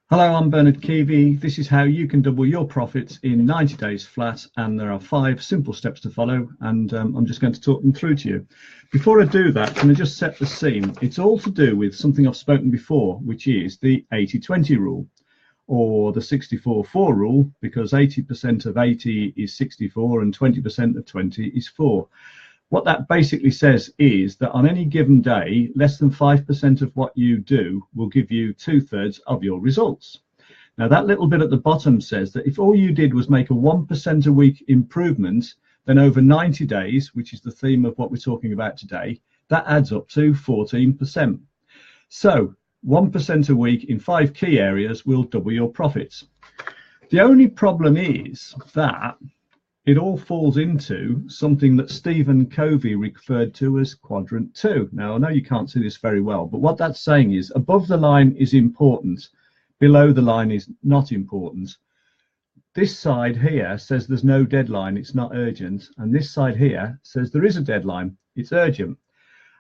Hello, I'm Bernard Keavy. This is how you can double your profits in 90 days flat, and there are 5 simple steps to follow, and I'm just going to talk them through to you. Before I do that, can I just set the scene? It's all to do with something I've spoken before, which is the 80-20 rule, or the 64-4 rule, because 80% of 80 is 64 and 20% of 20 is 4. What that basically says is that on any given day, less than 5% of what you do will give you 2/3 of your results. Now, that little bit at the bottom says that if all you did was make a 1% a week improvement, then over 90 days, which is the theme of what we're talking about today, that adds up to 14%. So 1% a week in 5 key areas will double your profits. The only problem is that it all falls into something that Stephen Covey referred to as quadrant 2. Now, I know you can't see this very well, but what that's saying is above the line is important, below the line is not important. This side here says there's no deadline, it's not urgent, and this side here says there is a deadline, it's urgent.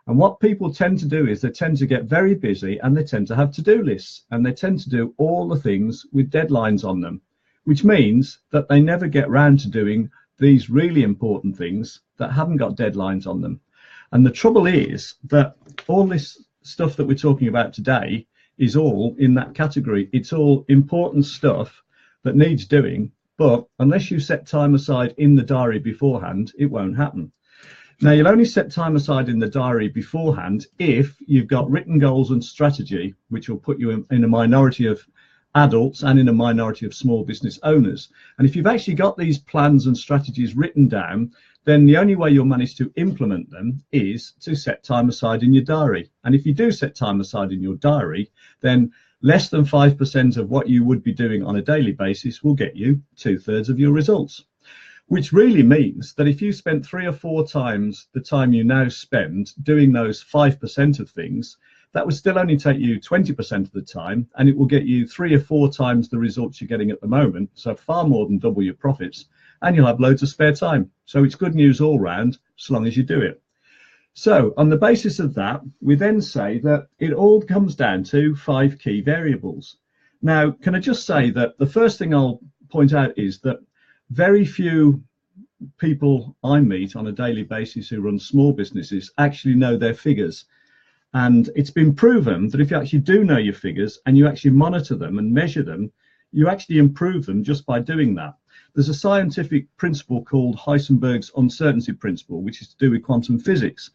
And what people tend to do is they tend to get very busy, and they tend to have to-do lists, and they tend to do all the things with deadlines on them, which means that they never get round to doing these really important things that haven't got deadlines on them. And the trouble is that all this stuff that we're talking about today is all in that category. It's all important stuff that needs doing, but unless you set time aside in the diary beforehand, it won't happen. Now, you'll only set time aside in the diary beforehand if you've got written goals and strategy, which will put you in a minority of adults and in a minority of small business owners. And if you've actually got these plans and strategies written down, then the only way you'll manage to implement them is to set time aside in your diary. And if you do set time aside in your diary, then less than 5% of what you would be doing on a daily basis will get you 2/3 of your results, which really means that if you spent 3 or 4 times the time you now spend doing those 5% of things, that would still only take you 20% of the time, and it will get you 3 or 4 times the results you're getting at the moment, so far more than double your profits, and you'll have loads of spare time. So it's good news all round, as long as you do it. So on the basis of that, we then say that it all comes down to 5 key variables. Now, can I just say that the first thing I'll point out is that very few people I meet on a daily basis who run small businesses actually know their figures. And it's been proven that if you actually do know your figures and you actually monitor them and measure them, you actually improve them just by doing that. There's a scientific principle called Heisenberg's uncertainty principle, which is to do with quantum physics.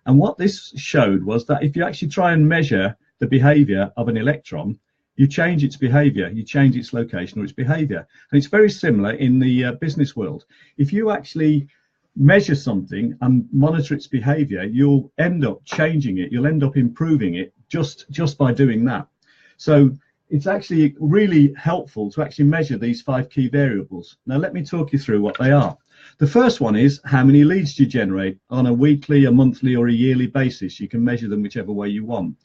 And what this showed was that if you actually try and measure the behavior of an electron, you change its behavior, you change its location or its behavior. And it's very similar in the business world. If you actually measure something and monitor its behavior, you'll end up changing it, you'll end up improving it just by doing that. So it's actually really helpful to actually measure these 5 key variables. Now let me talk you through what they are. The first one is how many leads do you generate on a weekly, a monthly or a yearly basis. You can measure them whichever way you want.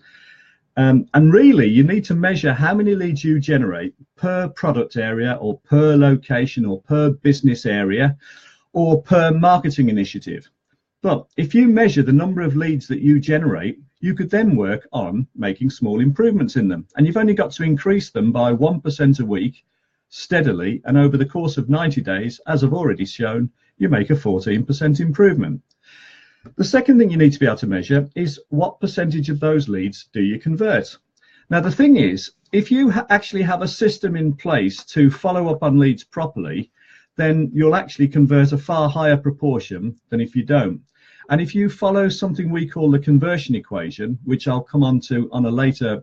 And really you need to measure how many leads you generate per product area or per location or per business area or per marketing initiative. But if you measure the number of leads that you generate, you could then work on making small improvements in them. And you've only got to increase them by 1% a week steadily. And over the course of 90 days, as I've already shown, you make a 14% improvement. The second thing you need to be able to measure is what percentage of those leads do you convert. Now, the thing is, if you actually have a system in place to follow up on leads properly, then you'll actually convert a far higher proportion than if you don't. And if you follow something we call the conversion equation, which I'll come on to on a later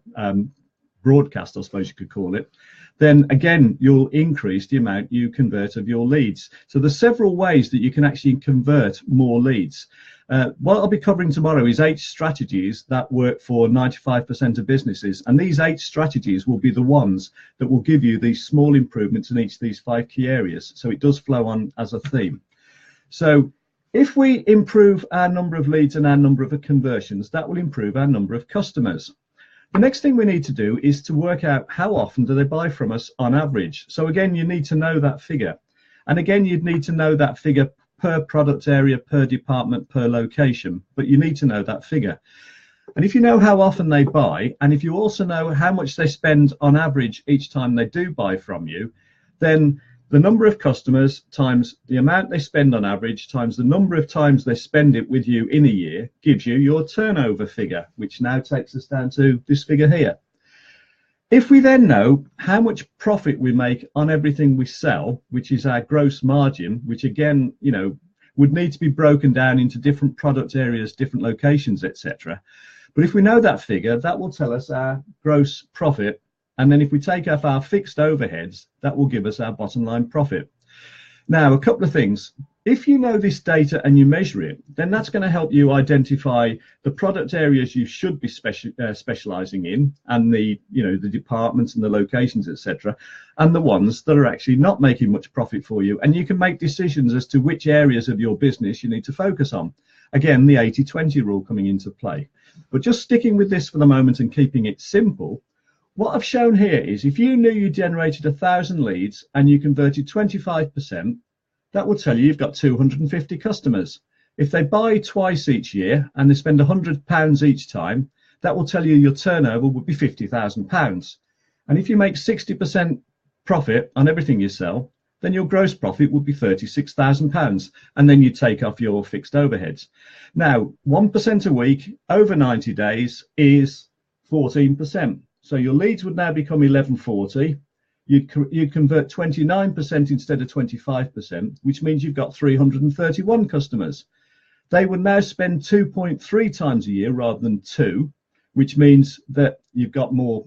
broadcast, I suppose you could call it, then again, you'll increase the amount you convert of your leads. So there's several ways that you can actually convert more leads. What I'll be covering tomorrow is 8 strategies that work for 95% of businesses. And these 8 strategies will be the ones that will give you these small improvements in each of these 5 key areas. So it does flow on as a theme. So if we improve our number of leads and our number of conversions, that will improve our number of customers. The next thing we need to do is to work out how often do they buy from us on average. So again, you need to know that figure. And again, you'd need to know that figure per product area, per department, per location, but you need to know that figure. And if you know how often they buy, and if you also know how much they spend on average each time they do buy from you, then the number of customers times the amount they spend on average times the number of times they spend it with you in a year gives you your turnover figure, which now takes us down to this figure here. If we then know how much profit we make on everything we sell, which is our gross margin, which again, you know, would need to be broken down into different product areas, different locations, etc. But if we know that figure, that will tell us our gross profit. And then if we take off our fixed overheads, that will give us our bottom line profit. Now, a couple of things. If you know this data and you measure it, then that's going to help you identify the product areas you should be specializing in, and the departments and the locations, etc., and the ones that are actually not making much profit for you. And you can make decisions as to which areas of your business you need to focus on. Again, the 80-20 rule coming into play. But just sticking with this for the moment and keeping it simple, what I've shown here is if you knew you generated 1,000 leads and you converted 25%, that will tell you you've got 250 customers. If they buy twice each year and they spend £100 each time, that will tell you your turnover would be £50,000. And if you make 60% profit on everything you sell, then your gross profit would be £36,000. And then you take off your fixed overheads. Now, 1% a week over 90 days is 14%. So your leads would now become 1140. You'd convert 29% instead of 25%, which means you've got 331 customers. They would now spend 2.3 times a year rather than 2, which means that you've got more,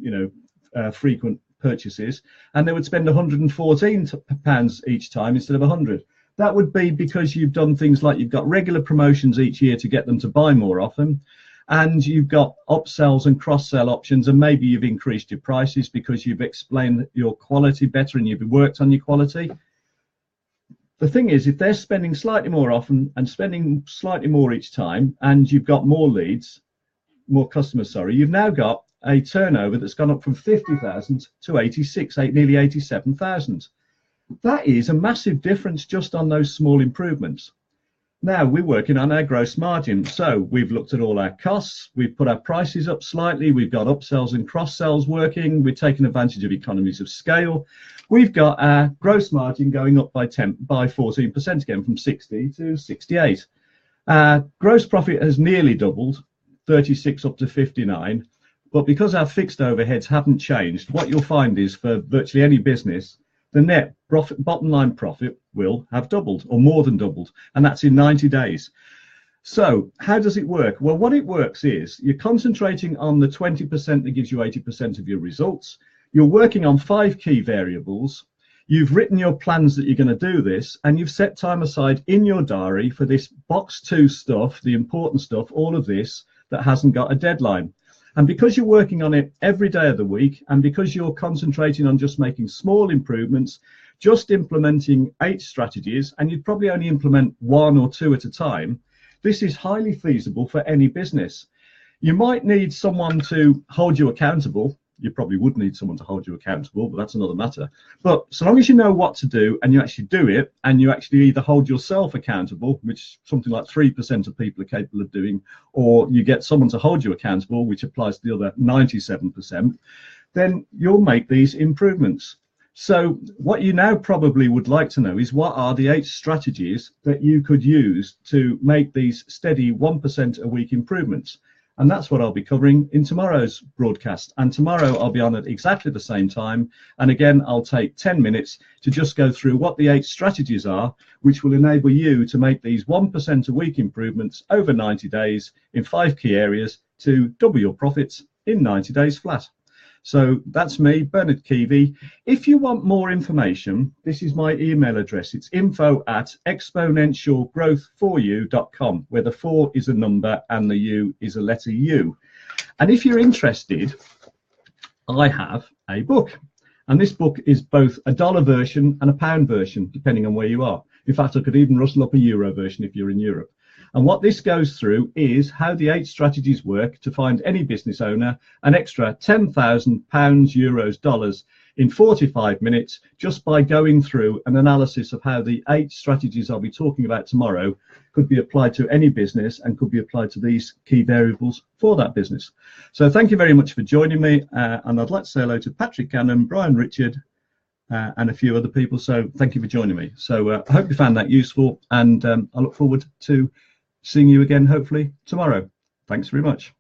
frequent purchases, and they would spend £114 each time instead of 100. That would be because you've done things like you've got regular promotions each year to get them to buy more often, and you've got upsells and cross-sell options, and maybe you've increased your prices because you've explained your quality better and you've worked on your quality. The thing is, if they're spending slightly more often and spending slightly more each time, and you've got more leads, more customers, sorry, you've now got a turnover that's gone up from 50,000 to 86, nearly 87,000. That is a massive difference just on those small improvements. Now we're working on our gross margin. So we've looked at all our costs, we've put our prices up slightly, we've got upsells and cross-sells working, we're taking advantage of economies of scale. We've got our gross margin going up by 14% again, from 60 to 68. Gross profit has nearly doubled, 36 up to 59. But because our fixed overheads haven't changed, what you'll find is for virtually any business, the net profit, bottom line profit will have doubled or more than doubled, and that's in 90 days. So how does it work? Well, what it works is you're concentrating on the 20% that gives you 80% of your results. You're working on 5 key variables. You've written your plans that you're going to do this, and you've set time aside in your diary for this box 2 stuff, the important stuff, all of this that hasn't got a deadline. And because you're working on it every day of the week, and because you're concentrating on just making small improvements, just implementing 8 strategies, and you'd probably only implement 1 or 2 at a time, this is highly feasible for any business. You might need someone to hold you accountable. You probably would need someone to hold you accountable, but that's another matter. But so long as you know what to do and you actually do it, and you actually either hold yourself accountable, which something like 3% of people are capable of doing, or you get someone to hold you accountable, which applies to the other 97%, then you'll make these improvements. So what you now probably would like to know is what are the 8 strategies that you could use to make these steady 1% a week improvements. And that's what I'll be covering in tomorrow's broadcast. And tomorrow I'll be on at exactly the same time. And again, I'll take 10 minutes to just go through what the 8 strategies are, which will enable you to make these 1% a week improvements over 90 days in 5 key areas to double your profits in 90 days flat. So that's me, Bernard Keavy. If you want more information, this is my email address. It's info@exponentialgrowthforyou.com, where the 4 is a number and the U is a letter U. And if you're interested, I have a book. And this book is both a dollar version and a pound version, depending on where you are. In fact, I could even rustle up a euro version if you're in Europe. And what this goes through is how the 8 strategies work to find any business owner an extra £10,000, euros, dollars in 45 minutes, just by going through an analysis of how the 8 strategies I'll be talking about tomorrow could be applied to any business and could be applied to these key variables for that business. So thank you very much for joining me, and I'd like to say hello to Patrick Cannon, Brian Richard, and a few other people. So thank you for joining me. So I hope you found that useful, and I look forward to seeing you again hopefully tomorrow. Thanks very much.